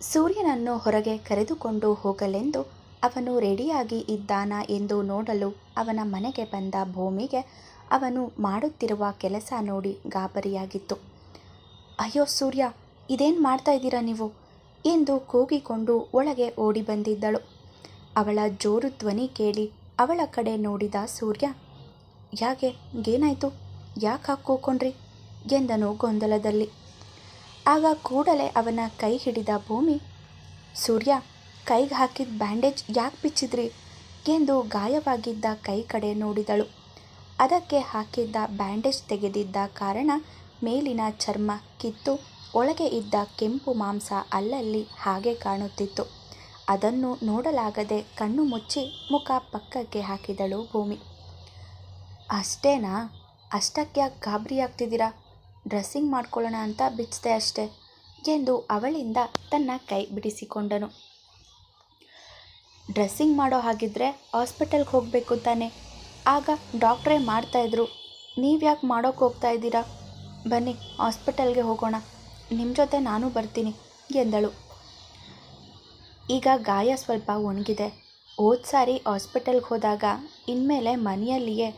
ಸೂರ್ಯನನ್ನು ಹೊರಗೆ ಕರೆದುಕೊಂಡು ಹೋಗಲೆಂದು ಅವನು ರೆಡಿಯಾಗಿ ಇದ್ದಾನಾ ಎಂದು ನೋಡಲು ಅವನ ಮನೆಗೆ ಬಂದ ಭೂಮಿಗೆ ಅವನು ಮಾಡುತ್ತಿರುವ ಕೆಲಸ ನೋಡಿ ಗಾಬರಿಯಾಗಿತ್ತು. ಅಯ್ಯೋ ಸೂರ್ಯ, ಇದೇನು ಮಾಡ್ತಾ ಇದ್ದೀರಾ ನೀವು ಎಂದು ಕೂಗಿಕೊಂಡು ಒಳಗೆ ಓಡಿ ಬಂದಿದ್ದಳು. ಅವಳ ಜೋರು ಧ್ವನಿ ಕೇಳಿ ಅವಳ ಕಡೆ ನೋಡಿದ ಸೂರ್ಯ, ಯಾಕೆ, ಏನಾಯಿತು, ಯಾಕೆ ಹಾಗೆ ಕೂಕೊಂಡ್ರಿ ಎಂದನು ಗೊಂದಲದಲ್ಲಿ. ಆಗ ಕೂಡಲೇ ಅವನ ಕೈ ಹಿಡಿದ ಭೂಮಿ, ಸೂರ್ಯ, ಕೈಗೆ ಹಾಕಿದ ಬ್ಯಾಂಡೇಜ್ ಯಾಕೆ ಬಿಚ್ಚಿದ್ರಿ ಎಂದು ಗಾಯವಾಗಿದ್ದ ಕೈ ಕಡೆ ನೋಡಿದಳು. ಅದಕ್ಕೆ ಹಾಕಿದ್ದ ಬ್ಯಾಂಡೇಜ್ ತೆಗೆದಿದ್ದ ಕಾರಣ ಮೇಲಿನ ಚರ್ಮ ಕಿತ್ತು ಒಳಗೆ ಇದ್ದ ಕೆಂಪು ಮಾಂಸ ಅಲ್ಲಲ್ಲಿ ಹಾಗೆ ಕಾಣುತ್ತಿತ್ತು. ಅದನ್ನು ನೋಡಲಾಗದೆ ಕಣ್ಣು ಮುಚ್ಚಿ ಮುಖ ಪಕ್ಕಕ್ಕೆ ಹಾಕಿದಳು ಭೂಮಿ. ಅಷ್ಟೇನಾ, ಅಷ್ಟಕ್ಯಾಕೆ ಗಾಬರಿ ಆಗ್ತಿದ್ದೀರಾ, ಡ್ರೆಸ್ಸಿಂಗ್ ಮಾಡ್ಕೊಳ್ಳೋಣ ಅಂತ ಬಿಚ್ಚಿದೆ ಅಷ್ಟೆ ಎಂದು ಅವಳಿಂದ ತನ್ನ ಕೈ ಬಿಡಿಸಿಕೊಂಡನು. ಡ್ರೆಸ್ಸಿಂಗ್ ಮಾಡೋ ಹಾಗಿದ್ರೆ ಹಾಸ್ಪಿಟಲ್ಗೆ ಹೋಗಬೇಕು ತಾನೆ, ಆಗ ಡಾಕ್ಟ್ರೇ ಮಾಡ್ತಾಯಿದ್ರು, ನೀವ್ಯಾಕೆ ಮಾಡೋಕ್ಕೆ ಹೋಗ್ತಾ ಇದ್ದೀರಾ, ಬನ್ನಿ ಹಾಸ್ಪಿಟಲ್ಗೆ ಹೋಗೋಣ, ನಿಮ್ಮ ಜೊತೆ ನಾನು ಬರ್ತೀನಿ ಎಂದಳು. ಈಗ ಗಾಯ ಸ್ವಲ್ಪ ಒಣಗಿದೆ, ಹೋದ ಸಾರಿ ಹಾಸ್ಪಿಟಲ್ಗೆ ಹೋದಾಗ ಇನ್ಮೇಲೆ ಮನೆಯಲ್ಲಿಯೇ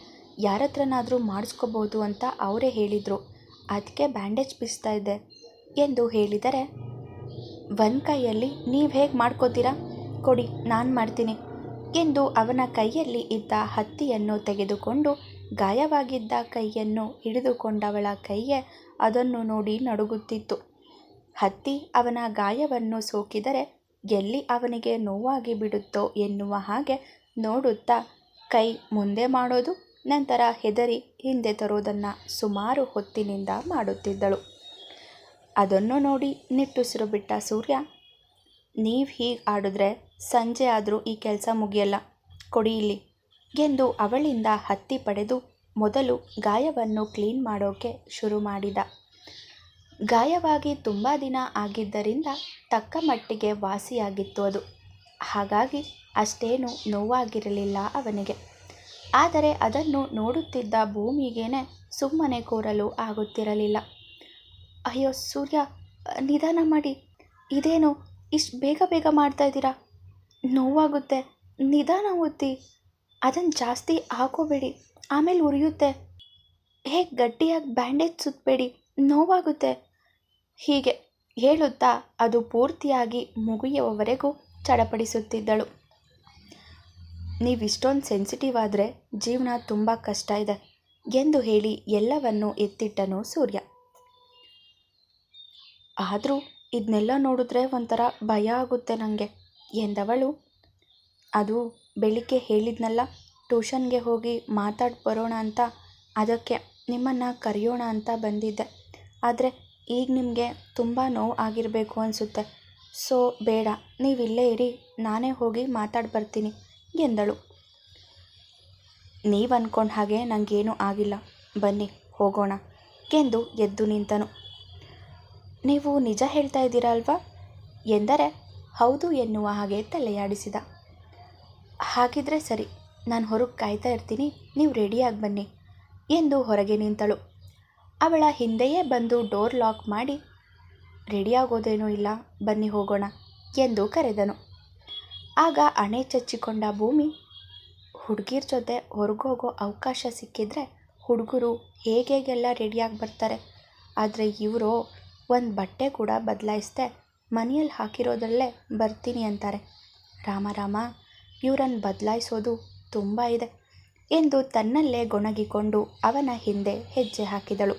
ಯಾರತ್ರನಾದರೂ ಮಾಡಿಸ್ಕೋಬೋದು ಅಂತ ಅವರೇ ಹೇಳಿದರು, ಅದಕ್ಕೆ ಬ್ಯಾಂಡೇಜ್ ಬಿಚ್ತಾ ಇದ್ದೆ ಎಂದು ಹೇಳಿದರೆ, ಒಂದು ಕೈಯಲ್ಲಿ ನೀವು ಹೇಗೆ ಮಾಡ್ಕೋತೀರಾ, ಕೊಡಿ ನಾನು ಮಾಡ್ತೀನಿ ಎಂದು ಅವನ ಕೈಯಲ್ಲಿ ಇದ್ದ ಹತ್ತಿಯನ್ನು ತೆಗೆದುಕೊಂಡು ಗಾಯವಾಗಿದ್ದ ಕೈಯನ್ನು ಹಿಡಿದುಕೊಂಡವಳ ಕೈಯೇ ಅದನ್ನು ನೋಡಿ ನಡುಗುತ್ತಿತ್ತು. ಹತ್ತಿ ಅವನ ಗಾಯವನ್ನು ಸೋಕಿದರೆ ಎಲ್ಲಿ ಅವನಿಗೆ ನೋವಾಗಿ ಬಿಡುತ್ತೋ ಎನ್ನುವ ಹಾಗೆ ನೋಡುತ್ತಾ ಕೈ ಮುಂದೆ ಮಾಡೋದು, ನಂತರ ಹೆದರಿ ಹಿಂದೆ ತರೋದನ್ನು ಸುಮಾರು ಹೊತ್ತಿನಿಂದ ಮಾಡುತ್ತಿದ್ದಳು. ಅದನ್ನು ನೋಡಿ ನಿಟ್ಟುಸಿರು ಬಿಟ್ಟ ಸೂರ್ಯ, ನೀವು ಹೀಗೆ ಆಡಿದ್ರೆ ಸಂಜೆ ಆದರೂ ಈ ಕೆಲಸ ಮುಗಿಯಲ್ಲ, ಕೊಡಿ ಇಲ್ಲಿ ಎಂದು ಅವಳಿಂದ ಹತ್ತಿ ಪಡೆದು ಮೊದಲು ಗಾಯವನ್ನು ಕ್ಲೀನ್ ಮಾಡೋಕೆ ಶುರು ಮಾಡಿದ. ಗಾಯವಾಗಿ ತುಂಬ ದಿನ ಆಗಿದ್ದರಿಂದ ತಕ್ಕ ಮಟ್ಟಿಗೆ ವಾಸಿಯಾಗಿತ್ತು ಅದು. ಹಾಗಾಗಿ ಅಷ್ಟೇನು ನೋವಾಗಿರಲಿಲ್ಲ ಅವನಿಗೆ. ಆದರೆ ಅದನ್ನು ನೋಡುತ್ತಿದ್ದ ಭೂಮಿಗೇನೆ ಸುಮ್ಮನೆ ಕೂರಲು ಆಗುತ್ತಿರಲಿಲ್ಲ. ಅಯ್ಯೋ ಸೂರ್ಯ, ನಿಧಾನ ಮಾಡಿ, ಇದೇನು ಇಷ್ಟು ಬೇಗ ಬೇಗ ಮಾಡ್ತಾ ಇದ್ದೀರಾ, ನೋವಾಗುತ್ತೆ, ನಿಧಾನ ಒತ್ತಿ, ಅದನ್ನು ಜಾಸ್ತಿ ಹಾಕೋಬೇಡಿ, ಆಮೇಲೆ ಉರಿಯುತ್ತೆ, ಹೇಗೆ ಗಟ್ಟಿಯಾಗಿ ಬ್ಯಾಂಡೇಜ್ ಸುತ್ತಬೇಡಿ, ನೋವಾಗುತ್ತೆ ಹೀಗೆ ಹೇಳುತ್ತಾ ಅದು ಪೂರ್ತಿಯಾಗಿ ಮುಗಿಯುವವರೆಗೂ ಚಡಪಡಿಸುತ್ತಿದ್ದಳು. ನೀವಿಷ್ಟೊಂದು ಸೆನ್ಸಿಟಿವ್ ಆದರೆ ಜೀವನ ತುಂಬ ಕಷ್ಟ ಇದೆ ಎಂದು ಹೇಳಿ ಎಲ್ಲವನ್ನೂ ಎತ್ತಿಟ್ಟನು ಸೂರ್ಯ. ಆದರೂ ಇದನ್ನೆಲ್ಲ ನೋಡಿದ್ರೆ ಒಂಥರ ಭಯ ಆಗುತ್ತೆ ನನಗೆ ಎಂದವಳು. ಅದು ಬೆಳಿಗ್ಗೆ ಹೇಳಿದ್ನಲ್ಲ, ಟ್ಯೂಷನ್ಗೆ ಹೋಗಿ ಮಾತಾಡಿ ಬರೋಣ ಅಂತ, ಅದಕ್ಕೆ ನಿಮ್ಮನ್ನು ಕರೆಯೋಣ ಅಂತ ಬಂದಿದ್ದೆ. ಆದರೆ ಈಗ ನಿಮಗೆ ತುಂಬ ನೋವು ಆಗಿರಬೇಕು ಅನಿಸುತ್ತೆ, ಸೊ ಬೇಡ, ನೀವಿಲ್ಲೇ ಇರಿ, ನಾನೇ ಹೋಗಿ ಮಾತಾಡಿ ಬರ್ತೀನಿ ಎಂದಳು. ನೀವು ಅಂದ್ಕೊಂಡ ಹಾಗೆ ನನಗೇನೂ ಆಗಿಲ್ಲ, ಬನ್ನಿ ಹೋಗೋಣ ಎಂದು ಎದ್ದು ನಿಂತನು. ನೀವು ನಿಜ ಹೇಳ್ತಾ ಇದ್ದೀರಾ ಅಲ್ವಾ ಎಂದರೆ ಹೌದು ಎನ್ನುವ ಹಾಗೆ ತಲೆಯಾಡಿಸಿದ. ಹಾಗಿದ್ರೆ ಸರಿ, ನಾನು ಹೊರಗೆ ಕಾಯ್ತಾ ಇರ್ತೀನಿ, ನೀವು ರೆಡಿಯಾಗಿ ಬನ್ನಿ ಎಂದು ಹೊರಗೆ ನಿಂತಳು. ಅವಳ ಹಿಂದೆಯೇ ಬಂದು ಡೋರ್ ಲಾಕ್ ಮಾಡಿ, ರೆಡಿಯಾಗೋದೇನೂ ಇಲ್ಲ, ಬನ್ನಿ ಹೋಗೋಣ ಎಂದು ಕರೆದನು. ಆಗ ಹಣೆ ಚಚ್ಚಿಕೊಂಡ ಭೂಮಿ, ಹುಡುಗಿರ ಜೊತೆ ಹೊರಗೋಗೋ ಅವಕಾಶ ಸಿಕ್ಕಿದ್ರೆ ಹುಡುಗರು ಹೇಗೆಲ್ಲ ರೆಡಿಯಾಗಿ ಬರ್ತಾರೆ, ಆದರೆ ಇವರು ಒಂದು ಬಟ್ಟೆ ಕೂಡ ಬದಲಾಯಿಸದೆ ಮನೆಯಲ್ಲಿ ಹಾಕಿರೋದ್ರಲ್ಲೇ ಬರ್ತೀನಿ ಅಂತಾರೆ, ರಾಮ ರಾಮ, ಇವರನ್ನು ಬದಲಾಯಿಸೋದು ತುಂಬ ಇದೆ ಎಂದು ತನ್ನಲ್ಲೇ ಗೊಣಗಿಕೊಂಡು ಅವನ ಹಿಂದೆ ಹೆಜ್ಜೆ ಹಾಕಿದಳು.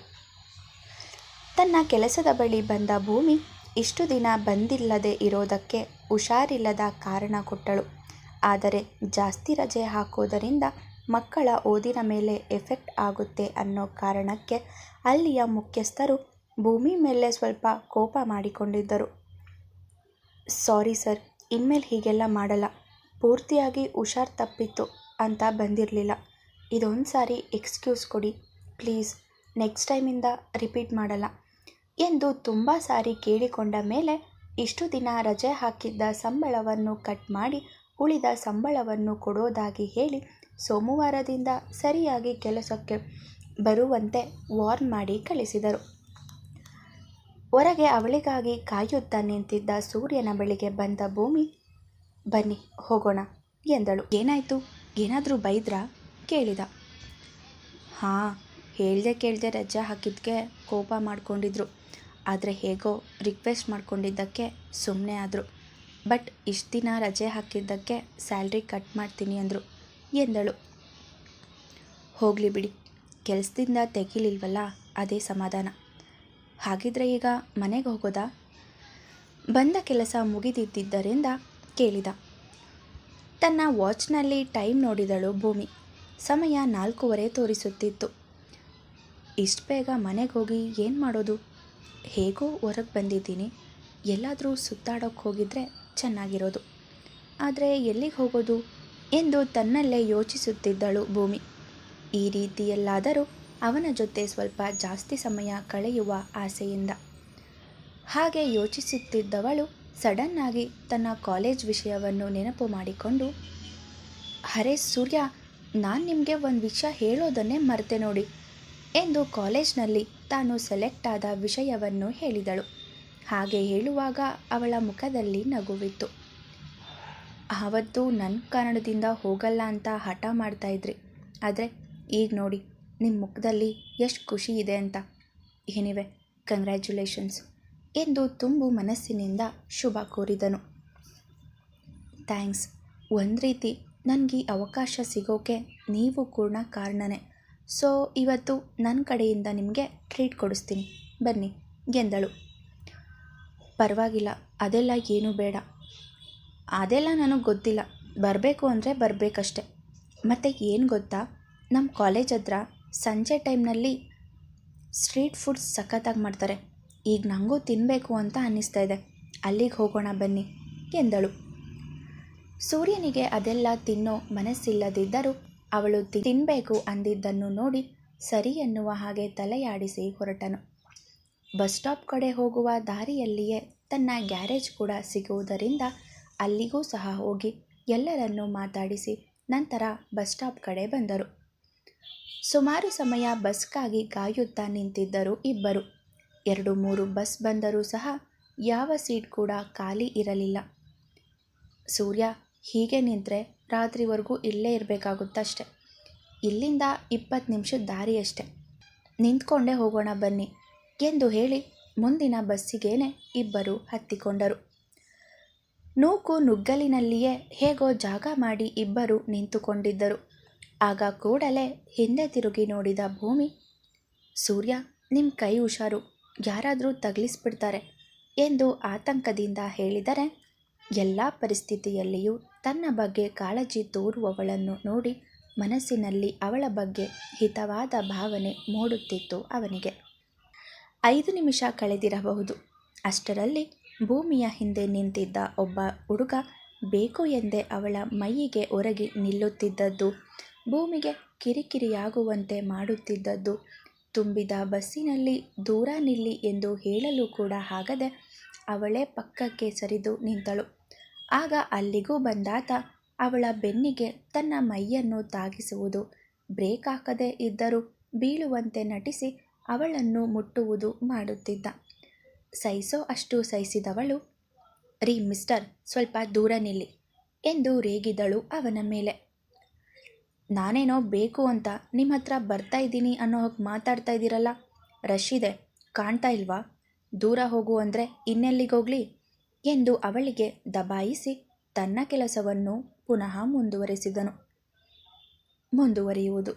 ತನ್ನ ಕೆಲಸದ ಬಳಿ ಬಂದ ಭೂಮಿ ಇಷ್ಟು ದಿನ ಬಂದಿಲ್ಲದೆ ಇರೋದಕ್ಕೆ ಹುಷಾರಿಲ್ಲದ ಕಾರಣ ಕೊಟ್ಟಳು. ಆದರೆ ಜಾಸ್ತಿ ರಜೆ ಹಾಕೋದರಿಂದ ಮಕ್ಕಳ ಓದಿನ ಮೇಲೆ ಎಫೆಕ್ಟ್ ಆಗುತ್ತೆ ಅನ್ನೋ ಕಾರಣಕ್ಕೆ ಅಲ್ಲಿಯ ಮುಖ್ಯಸ್ಥರು ಭೂಮಿ ಮೇಲೆ ಸ್ವಲ್ಪ ಕೋಪ ಮಾಡಿಕೊಂಡಿದ್ದರು. ಸಾರಿ ಸರ್, ಇನ್ಮೇಲೆ ಹೀಗೆಲ್ಲ ಮಾಡಲ್ಲ, ಪೂರ್ತಿಯಾಗಿ ಹುಷಾರು ತಪ್ಪಿತ್ತು ಅಂತ ಬಂದಿರಲಿಲ್ಲ, ಇದೊಂದು ಸಾರಿ ಎಕ್ಸ್ಕ್ಯೂಸ್ ಕೊಡಿ ಪ್ಲೀಸ್, ನೆಕ್ಸ್ಟ್ ಟೈಮಿಂದ ರಿಪೀಟ್ ಮಾಡಲ್ಲ ಎಂದು ತುಂಬ ಸಾರಿ ಕೇಳಿಕೊಂಡ ಮೇಲೆ ಇಷ್ಟು ದಿನ ರಜೆ ಹಾಕಿದ್ದ ಸಂಬಳವನ್ನು ಕಟ್ ಮಾಡಿ ಉಳಿದ ಸಂಬಳವನ್ನು ಕೊಡೋದಾಗಿ ಹೇಳಿ ಸೋಮವಾರದಿಂದ ಸರಿಯಾಗಿ ಕೆಲಸಕ್ಕೆ ಬರುವಂತೆ ವಾರ್ನ್ ಮಾಡಿ ಕಳಿಸಿದರು. ಹೊರಗೆ ಅವಳಿಗಾಗಿ ಕಾಯುತ್ತಾ ನಿಂತಿದ್ದ ಸೂರ್ಯನ ಬಳಿಗೆ ಬಂದ ಭೂಮಿ, ಬನ್ನಿ ಹೋಗೋಣ ಎಂದಳು. ಏನಾಯಿತು, ಏನಾದರೂ ಬೈದ್ರಾ ಕೇಳಿದ. ಹಾಂ, ಹೇಳ್ದೆ ಕೇಳದೆ ರಜೆ ಹಾಕಿದ್ದಕ್ಕೆ ಕೋಪ ಮಾಡ್ಕೊಂಡಿದ್ರು. ಆದರೆ ಹೇಗೋ ರಿಕ್ವೆಸ್ಟ್ ಮಾಡ್ಕೊಂಡಿದ್ದಕ್ಕೆ ಸುಮ್ಮನೆ ಆದರು. ಬಟ್ ಇಷ್ಟು ದಿನ ರಜೆ ಹಾಕಿದ್ದಕ್ಕೆ ಸ್ಯಾಲ್ರಿ ಕಟ್ ಮಾಡ್ತೀನಿ ಅಂದರು ಎಂದಳು. ಹೋಗಲಿ ಬಿಡಿ, ಕೆಲಸದಿಂದ ತೆಗಿಲಿಲ್ವಲ್ಲ ಅದೇ ಸಮಾಧಾನ. ಹಾಗಿದ್ರೆ ಈಗ ಮನೆಗೆ ಹೋಗೋದಾ? ಬಂದ ಕೆಲಸ ಮುಗಿದಿದ್ದರಿಂದ ಕೇಳಿದ. ತನ್ನ ವಾಚ್ನಲ್ಲಿ ಟೈಮ್ ನೋಡಿದಳು ಭೂಮಿ. ಸಮಯ 4:15 ತೋರಿಸುತ್ತಿತ್ತು. ಇಷ್ಟು ಬೇಗ ಮನೆಗೆ ಹೋಗಿ ಏನು ಮಾಡೋದು? ಹೇಗೋ ಹೊರಗೆ ಬಂದಿದ್ದೀನಿ, ಎಲ್ಲಾದರೂ ಸುತ್ತಾಡೋಕ್ಕೆ ಹೋಗಿದ್ರೆ ಚೆನ್ನಾಗಿರೋದು. ಆದರೆ ಎಲ್ಲಿಗೆ ಹೋಗೋದು ಎಂದು ತನ್ನಲ್ಲೇ ಯೋಚಿಸುತ್ತಿದ್ದಳು ಭೂಮಿ. ಈ ರೀತಿಯಲ್ಲಾದರೂ ಅವನ ಜೊತೆ ಸ್ವಲ್ಪ ಜಾಸ್ತಿ ಸಮಯ ಕಳೆಯುವ ಆಸೆಯಿಂದ. ಹಾಗೆ ಯೋಚಿಸುತ್ತಿದ್ದವಳು ಸಡನ್ನಾಗಿ ತನ್ನ ಕಾಲೇಜ್ ವಿಷಯವನ್ನು ನೆನಪು ಮಾಡಿಕೊಂಡು, ಅರೆ ಸೂರ್ಯ, ನಾನು ನಿಮಗೆ ಒಂದು ವಿಷಯ ಹೇಳೋದನ್ನೇ ಮರೆತೆ ನೋಡಿ ಎಂದು ಕಾಲೇಜ್ನಲ್ಲಿ ತಾನು ಸೆಲೆಕ್ಟ್ ಆದ ವಿಷಯವನ್ನು ಹೇಳಿದಳು. ಹಾಗೆ ಹೇಳುವಾಗ ಅವಳ ಮುಖದಲ್ಲಿ ನಗುವಿತ್ತು. ಆವತ್ತು ನನ್ನ ಕಾರಣದಿಂದ ಹೋಗಲ್ಲ ಅಂತ ಹಠ ಮಾಡ್ತಾಯಿದ್ರಿ, ಆದರೆ ಈಗ ನೋಡಿ ನಿಮ್ಮ ಮುಖದಲ್ಲಿ ಎಷ್ಟು ಖುಷಿ ಇದೆ ಅಂತ. ಎನಿವೆ, ಕಂಗ್ರ್ಯಾಚುಲೇಷನ್ಸ್ ಎಂದು ತುಂಬು ಮನಸ್ಸಿನಿಂದ ಶುಭ ಕೋರಿದನು. ಥ್ಯಾಂಕ್ಸ್. ಒಂದು ರೀತಿ ನನಗೆ ಅವಕಾಶ ಸಿಗೋಕೆ ನೀವು ಕೂಡ ಕಾರಣನೇ. ಸೊ ಇವತ್ತು ನನ್ನ ಕಡೆಯಿಂದ ನಿಮಗೆ ಟ್ರೀಟ್ ಕೊಡಿಸ್ತೀನಿ, ಬನ್ನಿ ಎಂದಳು. ಪರವಾಗಿಲ್ಲ, ಅದೆಲ್ಲ ಏನೂ ಬೇಡ. ಅದೆಲ್ಲ ನನಗೆ ಗೊತ್ತಿಲ್ಲ, ಬರಬೇಕು ಅಂದರೆ ಬರಬೇಕಷ್ಟೆ. ಮತ್ತು ಏನು ಗೊತ್ತಾ, ನಮ್ಮ ಕಾಲೇಜ್ ಹತ್ರ ಸಂಜೆ ಟೈಮ್ನಲ್ಲಿ ಸ್ಟ್ರೀಟ್ ಫುಡ್ಸ್ ಸಖತ್ತಾಗಿ ಮಾಡ್ತಾರೆ. ಈಗ ನನಗೂ ತಿನ್ನಬೇಕು ಅಂತ ಅನ್ನಿಸ್ತಾ ಇದೆ, ಅಲ್ಲಿಗೆ ಹೋಗೋಣ ಬನ್ನಿ ಎಂದಳು. ಸೂರ್ಯನಿಗೆ ಅದೆಲ್ಲ ತಿನ್ನೋ ಮನಸ್ಸಿಲ್ಲದಿದ್ದರೂ ಅವಳು ತಿನ್ನಬೇಕು ಅಂದಿದ್ದನ್ನು ನೋಡಿ ಸರಿ ಎನ್ನುವ ಹಾಗೆ ತಲೆಯಾಡಿಸಿ ಹೊರಟನು. ಬಸ್ ಸ್ಟಾಪ್ ಕಡೆ ಹೋಗುವ ದಾರಿಯಲ್ಲಿಯೇ ತನ್ನ ಗ್ಯಾರೇಜ್ ಕೂಡ ಸಿಗುವುದರಿಂದ ಅಲ್ಲಿಗೂ ಸಹ ಹೋಗಿ ಎಲ್ಲರನ್ನೂ ಮಾತಾಡಿಸಿ ನಂತರ ಬಸ್ ಸ್ಟಾಪ್ ಕಡೆ ಬಂದರು. ಸುಮಾರು ಸಮಯ ಬಸ್ಗಾಗಿ ಕಾಯುತ್ತಾ ನಿಂತಿದ್ದರು ಇಬ್ಬರು. 2-3 ಬಸ್ ಬಂದರೂ ಸಹ ಯಾವ ಸೀಟ್ ಕೂಡ ಖಾಲಿ ಇರಲಿಲ್ಲ. ಸೂರ್ಯ, ಹೀಗೆ ನಿಂತರೆ ರಾತ್ರಿವರೆಗೂ ಇಲ್ಲೇ ಇರಬೇಕಾಗುತ್ತಷ್ಟೆ. ಇಲ್ಲಿಂದ 20 ನಿಮಿಷದ ದಾರಿಯಷ್ಟೆ, ನಿಂತ್ಕೊಂಡೇ ಹೋಗೋಣ ಬನ್ನಿ ಎಂದು ಹೇಳಿ ಮುಂದಿನ ಬಸ್ಸಿಗೇನೆ ಇಬ್ಬರು ಹತ್ತಿಕೊಂಡರು. ನೂಕು ನುಗ್ಗಲಿನಲ್ಲಿಯೇ ಹೇಗೋ ಜಾಗ ಮಾಡಿ ಇಬ್ಬರು ನಿಂತುಕೊಂಡಿದ್ದರು. ಆಗ ಕೂಡಲೇ ಹಿಂದೆ ತಿರುಗಿ ನೋಡಿದ ಭೂಮಿ, ಸೂರ್ಯ, ನಿಮ್ಮ ಕೈ ಹುಷಾರು, ಯಾರಾದರೂ ತಗಲಿಸ್ಬಿಡ್ತಾರೆ ಎಂದು ಆತಂಕದಿಂದ ಹೇಳಿದರೆ, ಎಲ್ಲ ಪರಿಸ್ಥಿತಿಯಲ್ಲಿಯೂ ತನ್ನ ಬಗ್ಗೆ ಕಾಳಜಿ ತೋರುವವಳನ್ನು ನೋಡಿ ಮನಸ್ಸಿನಲ್ಲಿ ಅವಳ ಬಗ್ಗೆ ಹಿತವಾದ ಭಾವನೆ ಮೂಡುತ್ತಿತ್ತು ಅವನಿಗೆ. 5 ನಿಮಿಷ ಕಳೆದಿರಬಹುದು. ಅಷ್ಟರಲ್ಲಿ ಭೂಮಿಯ ಹಿಂದೆ ನಿಂತಿದ್ದ ಒಬ್ಬ ಹುಡುಗ ಬೇಕು ಎಂದೇ ಅವಳ ಮೈಯಿಗೆ ಒರಗಿ ನಿಲ್ಲುತ್ತಿದ್ದದ್ದು, ಭೂಮಿಗೆ ಕಿರಿಕಿರಿಯಾಗುವಂತೆ ಮಾಡುತ್ತಿದ್ದದ್ದು, ತುಂಬಿದ ಬಸ್ಸಿನಲ್ಲಿ ದೂರ ನಿಲ್ಲಿ ಎಂದು ಹೇಳಲು ಕೂಡ ಆಗದೆ ಅವಳೇ ಪಕ್ಕಕ್ಕೆ ಸರಿದು ನಿಂತಳು. ಆಗ ಅಲ್ಲಿಗೂ ಬಂದಾತ ಅವಳ ಬೆನ್ನಿಗೆ ತನ್ನ ಮೈಯನ್ನು ತಾಗಿಸುವುದು, ಬ್ರೇಕ್ ಹಾಕದೇ ಇದ್ದರೂ ಬೀಳುವಂತೆ ನಟಿಸಿ ಅವಳನ್ನು ಮುಟ್ಟುವುದು ಮಾಡುತ್ತಿದ್ದ. ಸಹಿಸೋ ಅಷ್ಟು ಸಹಿಸಿದವಳು, ರೀ ಮಿಸ್ಟರ್, ಸ್ವಲ್ಪ ದೂರ ನಿಲ್ಲಿ ಎಂದು ರೇಗಿದಳು ಅವನ ಮೇಲೆ. ನಾನೇನೋ ಬೇಕು ಅಂತ ನಿಮ್ಮ ಹತ್ರ ಬರ್ತಾ ಇದ್ದೀನಿ ಅನ್ನೋ ಹಾಗೆ ಮಾತಾಡ್ತಾ ಇದ್ದೀರಲ್ಲ, ರಶ್ ಇದೆ, ಕಾಣ್ತಾ ಇಲ್ವಾ? ದೂರ ಹೋಗು ಅಂದರೆ ಇನ್ನೆಲ್ಲಿಗೋಗಲಿ ಎಂದು ಅವಳಿಗೆ ದಬಾಯಿಸಿ ತನ್ನ ಕೆಲಸವನ್ನು ಪುನಃ ಮುಂದುವರಿಸಿದನು. ಮುಂದುವರಿಯುವುದು.